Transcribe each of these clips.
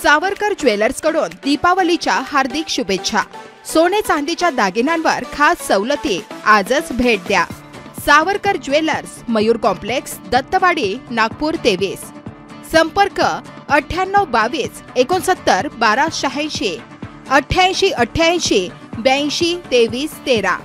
Savarkar jewellers कडून दीपावलीच्या हार्दिक शुभेच्छा। सोने चांदीच्या दागिन्यांवर खास सवलती आजच भेट द्या। Savarkar jewellers, Mayur complex, Dattawadi, Nagpur 23। संपर्क 9822 69 12 86 88 88 82 23 13।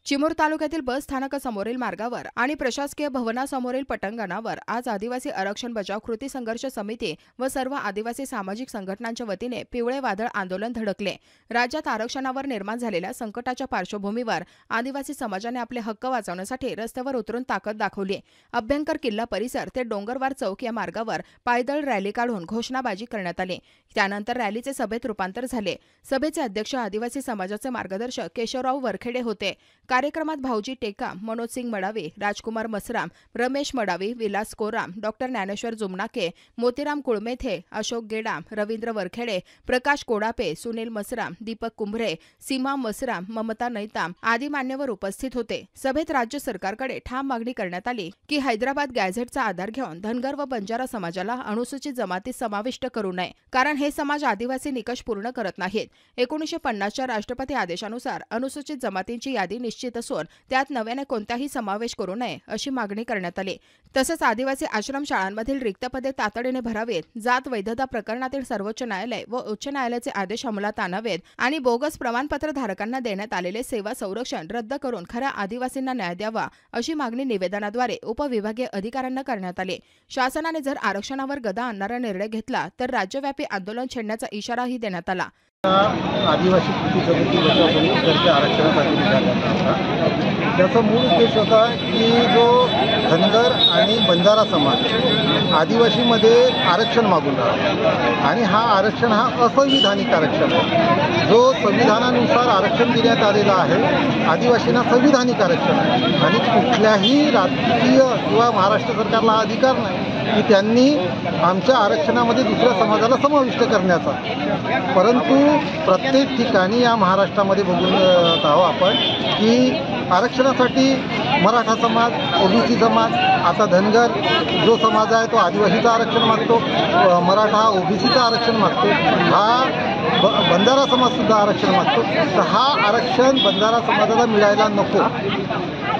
चिमूर तालुक्यातील बस स्थानकासमोरील मार्गावर आणि प्रशासकीय भवनासमोरील पटांगणावर आज आदिवासी आरक्षण बचाव कृती संघर्ष समिती व सर्व आदिवासी सामाजिक संघटनांच्या वतीने पिवळे वादळ आंदोलन धडकले। राज्यात आरक्षणावर निर्माण झालेल्या संकटाच्या पार्श्वभूमीवर आदिवासी समाजाने आपले हक्क वाचवण्यासाठी रस्त्यावर उतरून ताकद दाखवली। अभ्यंकर किल्ला परिसर ते डोंगरवार चौक या मार्गावर पायदळ रॅली काढून घोषणाबाजी करण्यात आली। त्यानंतर रॅलीचे सभेत रूपांतर झाले। सभेचे अध्यक्ष आदिवासी समाजाचे मार्गदर्शक केशवराव वरखेडे होते। कार्यक्रमात भाऊजी टेका, मनोज सिंग मडावी, राजकुमार मसराम, रमेश मडावी, विलास कोराम, डॉक्टर ज्ञानेश्वर जुमनाके, मोतीराम कुळमेथे, अशोक गेडाम, रवींद्र वरखेडे, प्रकाश कोडापे, सुनील मसराम, दीपक कुंभरे, सीमा मसराम, ममता नैताम आदी मान्यवर उपस्थित होते। सभेत राज्य सरकारकडे ठाम मागणी करण्यात आली की हैदराबाद गॅझेटचा आधार घेऊन धनगर व बंजारा समाजाला अनुसूचित जमातीत समाविष्ट करू नये, कारण हे समाज आदिवासी निकष पूर्ण करत नाहीत। 1950च्या राष्ट्रपती आदेशानुसार अनुसूचित जमातींची यादी निश्चित असून त्यात नव्याने कोणताही समावेश करू नये अशी मागणी करण्यात आली। तसेच आदिवासी आश्रम शाळांमधील रिक्त पदे तातडीने भरावीत, जात वैधता प्रकरणातील सर्वोच्च न्यायालय व उच्च न्यायालयाचे आदेश अंमलात आणावेत आणि बोगस प्रमाणपत्र धारकांना देण्यात आलेले सेवा संरक्षण रद्द करून खऱ्या आदिवासींना न्याय द्यावा अशी मागणी निवेदनाद्वारे उपविभागीय अधिकाऱ्यांना करण्यात आली। शासनाने जर आरक्षणावर गदा आणणारा निर्णय घेतला तर राज्यव्यापी आंदोलन छेडण्याचा इशाराही देण्यात आला। आदिवासी कृती समिती बचाव समितीतर्फे आरक्षणासाठी निघाला होता। त्याचा मूळ उद्देश होता की जो धनगर आणि बंजारा समाज आदिवासीमध्ये आरक्षण मागून राहिला आणि हा आरक्षण हा असंविधानिक आरक्षण आहे। जो संविधानानुसार आरक्षण देण्यात आलेला आहे आदिवासींना संविधानिक आरक्षण आहे आणि कुठल्याही राजकीय किंवा महाराष्ट्र सरकारला हा अधिकार नाही की त्यांनी आमच्या आरक्षणामध्ये दुसऱ्या समाजाला समाविष्ट करण्याचा। परंतु प्रत्येक ठिकाणी या महाराष्ट्रामध्ये बघून आहोत आपण की आरक्षणासाठी मराठा समाज, ओबीसी समाज, आता धनगर जो समाज आहे तो आदिवासीचं आरक्षण मागतो, मराठा ओबीसीचं आरक्षण मागतो, हा बंजारा समाजसुद्धा आरक्षण मागतो। तर हा आरक्षण बंजारा समाजाला मिळायला नको।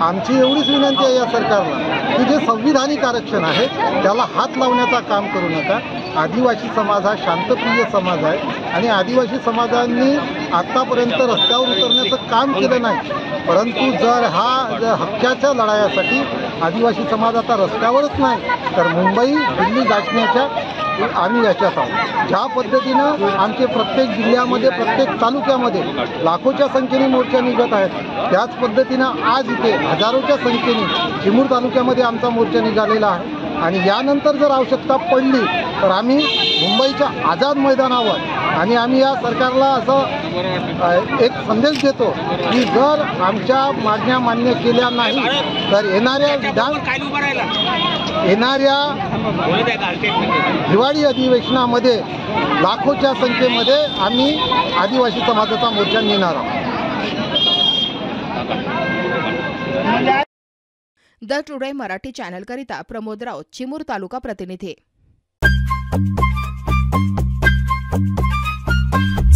आमची एवढीच विनंती आहे या सरकारला की जे संविधानिक आरक्षण आहे त्याला हात लावण्याचा काम करू नका। आदिवासी समाज हा शांतप्रिय समाज आहे आणि आदिवासी समाजांनी आतापर्यंत रस्त्यावर उतरण्याचं काम केलं नाही, परंतु जर हक्काच्या लढाईसाठी आदिवासी समाज आता रस्त्यावरच नाही तर मुंबई दिल्ली गाठण्याच्या आम्ही याच्यात आहोत। ज्या पद्धतीनं आमचे प्रत्येक जिल्ह्यामध्ये प्रत्येक तालुक्यामध्ये लाखोच्या संख्येने मोर्चा निघत आहेत त्याच पद्धतीनं आज इथे हजारोच्या संख्येने चिमूर तालुक्यामध्ये आमचा मोर्चा निघालेला आहे आणि यानंतर जर आवश्यकता पडली तर आम्ही मुंबईच्या आझाद मैदानावर आणि आम्ही या सरकारला असं एक संदेश देतो की जर आमच्या मागण्या मान्य केल्या नाही तर येणाऱ्या हिवाळी अधिवेशनामध्ये लाखोच्या संख्येमध्ये आम्ही आदिवासी समाजाचा मोर्चा नेणार आहोत। द टुडे मराठी चॅनल करिता प्रमोद राऊत, चिमूर तालुका प्रतिनिधी।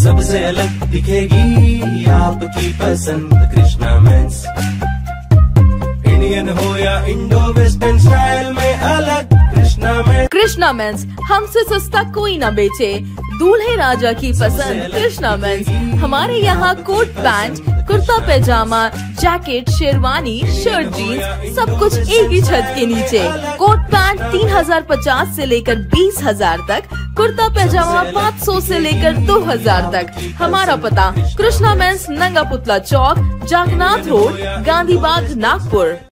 सबसे अलग दिखेगी आपकी पसंद कृष्णा मेंस। इंडियन हो या इंडो वेस्टर्न स्टाइल में अलग कृष्णा मेंस, हमसे सस्ता कोई न बेचे। दूल्हे राजा की पसंद कृष्णा मेंस। हमारे यहाँ coat pant, kurta pajama, jacket, sherwani, shirt, jeans सब कुछ एक ही छत के नीचे। कोट पैंट 3050 से लेकर 20,000 तक, कुर्ता पैजामा 500 से लेकर 2000 तक। हमारा पता कृष्णा मेंस, नंगा पुतला चौक, जागनाथ रोड, गांधी बाग, नागपुर।